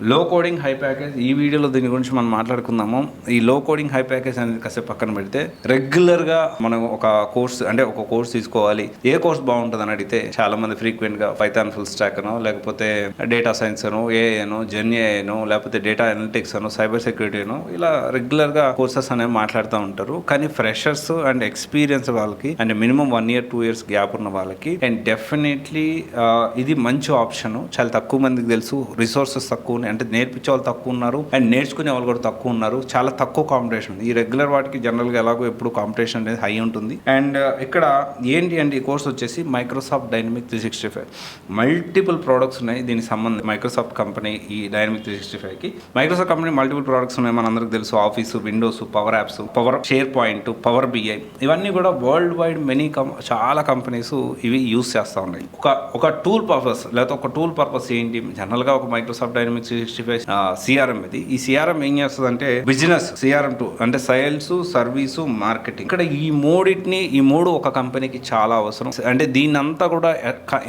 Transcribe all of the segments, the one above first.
లో coding high package ఈ వీడియోలో దీని గురించి మనం మాట్లాడుకుందాము. ఈ లో కోడింగ్ హై ప్యాకేజ్ అనేది కాసేపు పక్కన పెడితే రెగ్యులర్గా మనం ఒక కోర్స్ తీసుకోవాలి. ఏ కోర్స్ బాగుంటుంది అని అడిగితే చాలా మంది ఫ్రీక్వెంట్గా పైథాన్ ఫుల్ స్టాక్ అనో, లేకపోతే డేటా సైన్స్ అనో, ఏఐనో, జెన్ఏఐనో, లేకపోతే డేటా అనలిటిక్స్ అనో, సైబర్ సెక్యూరిటీ అనో, ఇలా రెగ్యులర్గా కోర్సెస్ అనేవి మాట్లాడుతూ ఉంటారు. కానీ ఫ్రెషర్స్ అండ్ ఎక్స్పీరియన్స్ వాళ్ళకి and minimum 1 year 2 years gap ఉన్న వాళ్ళకి అండ్ డెఫినెట్లీ ఇది మంచి ఆప్షన్. చాలా తక్కువ మందికి తెలుసు. రిసోర్సెస్ తక్కువ, అంటే నేర్పించే వాళ్ళు తక్కువ ఉన్నారు అండ్ నేర్చుకునే వాళ్ళు కూడా తక్కువ ఉన్నారు. చాలా తక్కువ కాంపిటీషన్ ఉంది. ఈ రెగ్యులర్ వాటికి జనరల్గా ఎలాగో ఎప్పుడు కాంపిటీషన్ అనేది హై ఉంటుంది. అండ్ ఇక్కడ ఏంటి అంటే ఈ కోర్స్ వచ్చేసి మైక్రోసాఫ్ట్ డైనమిక్ 365 మల్టిపుల్ ప్రోడక్ట్స్ ఉన్నాయి దీనికి సంబంధం. మైక్రోసాఫ్ట్ కంపెనీ ఈ డైనమిక్ 365కి మైక్రోసాఫ్ట్ కంపెనీ మల్టిపుల్ ప్రోడక్ట్స్ ఉన్నాయి. మనందరికి తెలుసు Office, Windows, Power Apps, Power SharePoint, Power BI, ఇవన్నీ కూడా వరల్డ్ వైడ్ చాలా కంపెనీస్ ఇవి యూస్ చేస్తూ ఉన్నాయి. ఒక టూల్ పర్పస్, లేకపోతే ఒక టూల్ పర్పస్ ఏంటి జనరల్గా ఒక మైక్రోసాఫ్ట్ డైనమిక్ 365 సిఆర్ఎం ఇది. ఈ సిఆర్ఎం ఏం చేస్తుంది అంటే బిజినెస్ సిఆర్ఎం 2 అంటే సేల్స్, సర్వీసు, మార్కెటింగ్. ఇక్కడ ఈ మూడు ఒక కంపెనీకి చాలా అవసరం. అంటే దీన్ని అంతా కూడా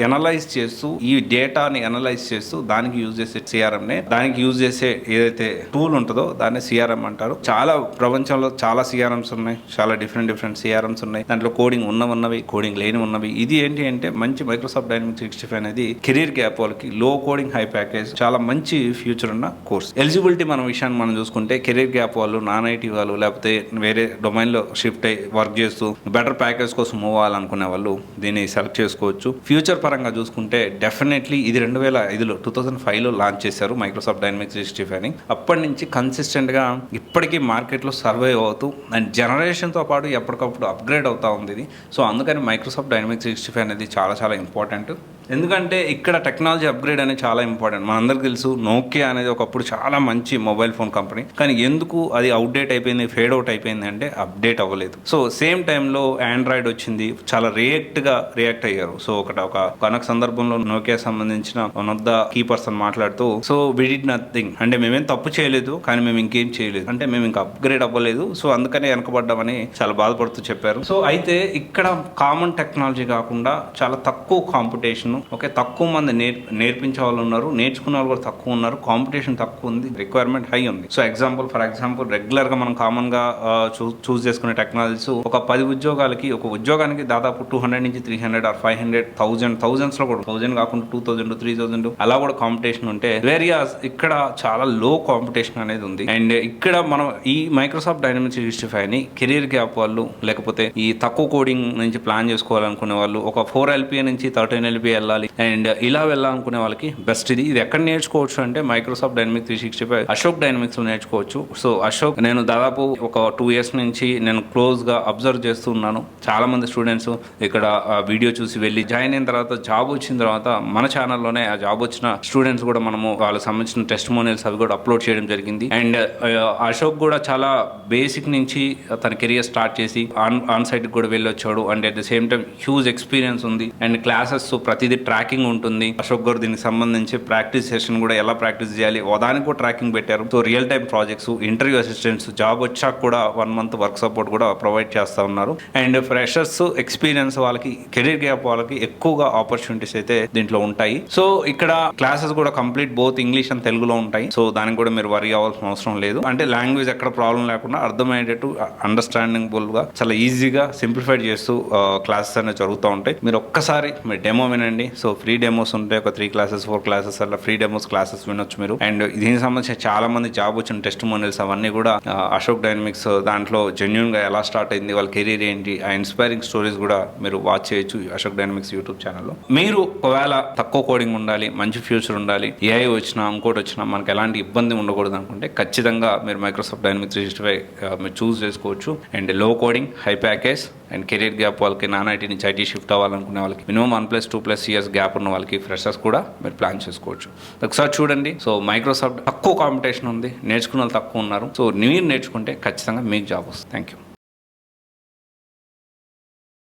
ఎనలైజ్ చేస్తూ, ఈ డేటాని ఎనలైజ్ చేస్తూ దానికి యూజ్ చేసే సిఆర్ఎం నే, దానికి యూజ్ చేసే ఏదైతే టూల్ ఉంటుందో దాన్ని సిఆర్ఎం అంటారు. చాలా ప్రపంచంలో చాలా సిఆర్ఎంస్ ఉన్నాయి. చాలా డిఫరెంట్ సిఆర్ఎంస్ ఉన్నాయి. దాంట్లో కోడింగ్ ఉన్నవి, కోడింగ్ లేని ఉన్నవి. ఇది ఏంటి అంటే మంచి మైక్రోసాఫ్ట్ డైనమిక్ 365 అనేది కెరీర్ గ్యాప్ వాళ్ళకి లో కోడింగ్ హై ప్యాకేజ్ చాలా మంచి ఫ్యూచర్ ఉన్న కోర్స్. ఎలిజిబిలిటీ విషయాన్ని మనం చూసుకుంటే కెరీర్ గ్యాప్ వాళ్ళు, నాన్ ఐటీ వాళ్ళు, లేకపోతే వేరే డొమైన్లో షిఫ్ట్ అయ్యి వర్క్ చేస్తూ బెటర్ ప్యాకేజ్ కోసం మూవ్ అవ్వాలనుకునే వాళ్ళు దీన్ని సెలెక్ట్ చేసుకోవచ్చు. ఫ్యూచర్ పరంగా చూసుకుంటే డెఫినెట్లీ ఇది 2005లో లాంచ్ చేశారు మైక్రోసాఫ్ట్ డైనమిక్ 365ని. అప్పటి నుంచి కన్సిస్టెంట్గా ఇప్పటికీ మార్కెట్లో సర్వైవ్ అవుతూ అండ్ జనరేషన్తో పాటు ఎప్పటికప్పుడు అప్గ్రేడ్ అవుతూ ఉంది ఇది. సో అందుకని మైక్రోసాఫ్ట్ డైనమిక్ 365 అనేది చాలా ఇంపార్టెంట్. ఎందుకంటే ఇక్కడ టెక్నాలజీ అప్గ్రేడ్ అనేది చాలా ఇంపార్టెంట్. మనందరికీ తెలుసు నోకియా అనేది ఒకప్పుడు చాలా మంచి మొబైల్ ఫోన్ కంపెనీ, కానీ ఎందుకు అది అవుట్డేట్ అయిపోయింది, ఫేడ్ అవుట్ అయిపోయింది అంటే అప్డేట్ అవ్వలేదు. సో సేమ్ టైంలో ఆండ్రాయిడ్ వచ్చింది, చాలా రియాక్ట్ అయ్యారు. సో ఒక సందర్భంలో నోకియా సంబంధించిన one of the key person మాట్లాడుతూ, సో వి డిడ్ నథింగ్ అంటే మేమేం తప్పు చేయలేదు, కానీ మేము ఇంకేం చేయలేదు అంటే మేము ఇంకా అప్గ్రేడ్ అవ్వలేదు, సో అందుకనే వెనకబడ్డామని చాలా బాధపడుతూ చెప్పారు. సో అయితే ఇక్కడ కామన్ టెక్నాలజీ కాకుండా చాలా తక్కువ కాంపిటీషన్, తక్కువ మంది నేర్పించే వాళ్ళు ఉన్నారు, నేర్చుకునే వాళ్ళు కూడా తక్కువ ఉన్నారు, కాంపిటీషన్ తక్కువ ఉంది, రిక్వైర్మెంట్ హై ఉంది. సో ఫర్ ఎగ్జాంపుల్ రెగ్యులర్ గా మనం కామన్ గా చూస్ చేసుకునే టెక్నాలజీస్ ఒక 10 ఉద్యోగాలకి, ఒక ఉద్యోగానికి దాదాపు 200 నుంచి 300 ఆర్ 500 థౌజండ్స్ లో కూడా 1000 కాకుండా 2000 3000 అలా కూడా కాంపిటీషన్ ఉంటే, వేరియాస్ ఇక్కడ చాలా లో కాంపిటీషన్ అనేది ఉంది. అండ్ ఇక్కడ మనం ఈ మైక్రోసాఫ్ట్ డైనమిక్ 365ని కెరీర్ గ్యాప్ వాళ్ళు, లేకపోతే ఈ తక్కువ కోడింగ్ నుంచి ప్లాన్ చేసుకోవాలనుకునే వాళ్ళు, ఒక 4 LPA నుంచి 13 LPA వెళ్ళాలి అండ్ ఇలా వెళ్ళాలనుకునే వాళ్ళకి బెస్ట్ ఇది. ఎక్కడ నేర్చుకోవచ్చు అంటే మైక్రోసాఫ్ట్ డైనమిక్ 365 అశోక్ డైనమిక్స్ లో నేర్చుకోవచ్చు. సో అశోక్ నేను దాదాపు ఒక 2 years నుంచి నేను క్లోజ్ గా అబ్జర్వ్ చేస్తూ ఉన్నాను. చాలా మంది స్టూడెంట్స్ ఇక్కడ వీడియో చూసి వెళ్ళి జాయిన్ అయిన తర్వాత, జాబ్ వచ్చిన తర్వాత మన ఛానల్లోనే ఆ జాబ్ వచ్చిన స్టూడెంట్స్ కూడా మనము వాళ్ళకి సంబంధించిన టెస్టిమోనియల్స్ అవి కూడా అప్లోడ్ చేయడం జరిగింది. అండ్ అశోక్ కూడా చాలా బేసిక్ నుంచి తన కెరియర్ స్టార్ట్ చేసి ఆన్ సైట్ కూడా వెళ్ళి వచ్చాడు. And at the same time huge experience ఉంది అండ్ క్లాసెస్ ప్రతిదీ ట్రాకింగ్ ఉంటుంది. అశోక్ గారు దీనికి సంబంధించి ప్రాక్టీస్ సెషన్ కూడా ఎలా ప్రాక్టీస్ చేయాలి దానికి కూడా ట్రాకింగ్ పెట్టారు. So real time projects, interview assistants, job వచ్చాక కూడా 1 month వర్క్ సపోర్ట్ కూడా ప్రొవైడ్ చేస్తూ ఉన్నారు. అండ్ ఫ్రెషర్స్, ఎక్స్పీరియన్స్ వాళ్ళకి, కెరీర్ గ్యాప్ వాళ్ళకి ఎక్కువగా ఆపర్చునిటీస్ అయితే దీంట్లో ఉంటాయి. సో ఇక్కడ క్లాసెస్ కూడా కంప్లీట్ బోత్ ఇంగ్లీష్ అండ్ తెలుగులో ఉంటాయి. సో దానికి కూడా మీరు వరీ అవ్వాల్సిన అవసరం లేదు. అంటే లాంగ్వేజ్ ఎక్కడ ప్రాబ్లం లేకుండా అర్థమయ్యేటట్టు, అండర్స్టాండింగ్బుల్ గా, చాలా ఈజీగా సింప్లిఫైడ్ చేస్తూ క్లాసెస్ అనేవి జరుగుతూ ఉంటాయి. మీరు ఒక్కసారి మీరు డెమో వినండి. సో ఫ్రీ డెమోస్ ఉంటాయి, ఒక 3 classes 4 classes అలా ఫ్రీ డెమోస్ క్లాసెస్ వినొచ్చు మీరు. అండ్ దీనికి సంబంధించిన చాలా మంది జాబ్ వచ్చిన టెస్టిమోనియల్స్ అవన్నీ కూడా అశోక్ డైనమిక్స్ దాంట్లో జెన్యూన్ గా ఎలా స్టార్ట్ అయింది, వాళ్ళ కెరీర్ ఏంటి, ఆ ఇన్స్పైరింగ్ స్టోరీస్ కూడా మీరు వాచ్ చేయొచ్చు అశోక్ డైనమిక్స్ యూట్యూబ్ ఛానల్లో. మీరు ఒకవేళ తక్కువ కోడింగ్ ఉండాలి, మంచి ఫ్యూచర్ ఉండాలి, ఏఐ వచ్చినా ఇంకోటి వచ్చినా మనకు ఎలాంటి ఇబ్బంది ఉండకూడదు అనుకుంటే ఖచ్చితంగా మీరు మైక్రోసాఫ్ట్ డైనమిక్స్ 365 మీరు చూస్ చేసుకోవచ్చు. అండ్ లో coding high package and career gap వాళ్ళకి, నాన్ ఐటీ నుంచి ఐటీ షిఫ్ట్ అవ్వాలనుకునే వాళ్ళకి, మినిమం 1+2+ years గ్యాప్ ఉన్న వాళ్ళకి, ఫ్రెషర్స్ కూడా మీరు ప్లాన్ చేసుకోవచ్చు. ఒకసారి చూడండి. సో మైక్రోసాఫ్ట్ తక్కువ కాంపిటీషన్ ఉంది, నేర్చుకున్న వాళ్ళు తక్కువ ఉన్నారు. సో మీరు నేర్చుకుంటే ఖచ్చితంగా మీకు జాబ్ వస్తుంది. Thank you.